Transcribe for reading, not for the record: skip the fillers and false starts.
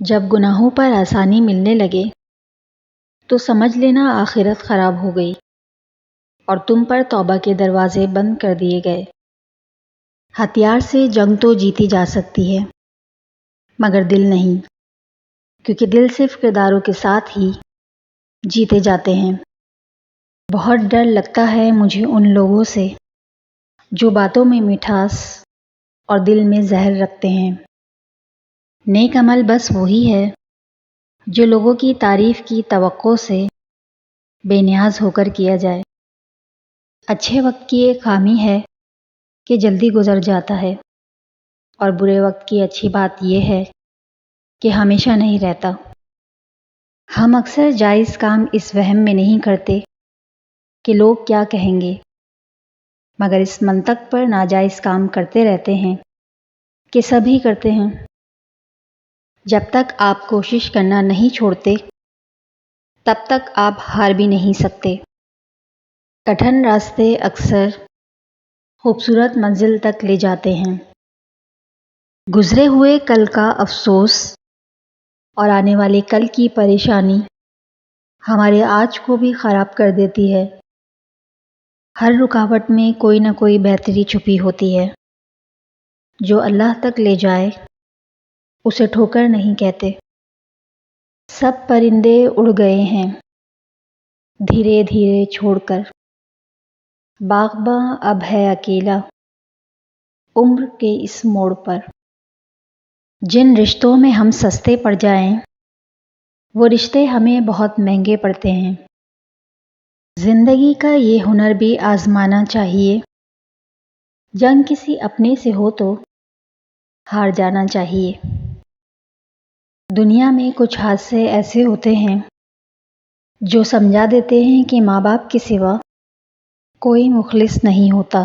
جب گناہوں پر آسانی ملنے لگے تو سمجھ لینا آخرت خراب ہو گئی اور تم پر توبہ کے دروازے بند کر دیے گئے۔ ہتھیار سے جنگ تو جیتی جا سکتی ہے مگر دل نہیں، کیونکہ دل صرف کرداروں کے ساتھ ہی جیتے جاتے ہیں۔ بہت ڈر لگتا ہے مجھے ان لوگوں سے جو باتوں میں مٹھاس اور دل میں زہر رکھتے ہیں۔ نیک عمل بس وہی ہے جو لوگوں کی تعریف کی توقع سے بے نیاز ہو کر کیا جائے۔ اچھے وقت کی ایک خامی ہے کہ جلدی گزر جاتا ہے، اور برے وقت کی اچھی بات یہ ہے کہ ہمیشہ نہیں رہتا۔ ہم اکثر جائز کام اس وہم میں نہیں کرتے کہ لوگ کیا کہیں گے، مگر اس منطق پر ناجائز کام کرتے رہتے ہیں کہ سبھی کرتے ہیں۔ جب تک آپ کوشش کرنا نہیں چھوڑتے تب تک آپ ہار بھی نہیں سکتے۔ کٹھن راستے اکثر خوبصورت منزل تک لے جاتے ہیں۔ گزرے ہوئے کل کا افسوس اور آنے والے کل کی پریشانی ہمارے آج کو بھی خراب کر دیتی ہے۔ ہر رکاوٹ میں کوئی نہ کوئی بہتری چھپی ہوتی ہے۔ جو اللہ تک لے جائے اسے ٹھوکر نہیں کہتے۔ سب پرندے اڑ گئے ہیں دھیرے دھیرے چھوڑ کر، باغباں اب ہے اکیلا عمر کے اس موڑ پر۔ جن رشتوں میں ہم سستے پڑ جائیں وہ رشتے ہمیں بہت مہنگے پڑتے ہیں۔ زندگی کا یہ ہنر بھی آزمانا چاہیے، جنگ کسی اپنے سے ہو تو ہار جانا چاہیے۔ دنیا میں کچھ حادثے ایسے ہوتے ہیں جو سمجھا دیتے ہیں کہ ماں باپ کے سوا کوئی مخلص نہیں ہوتا۔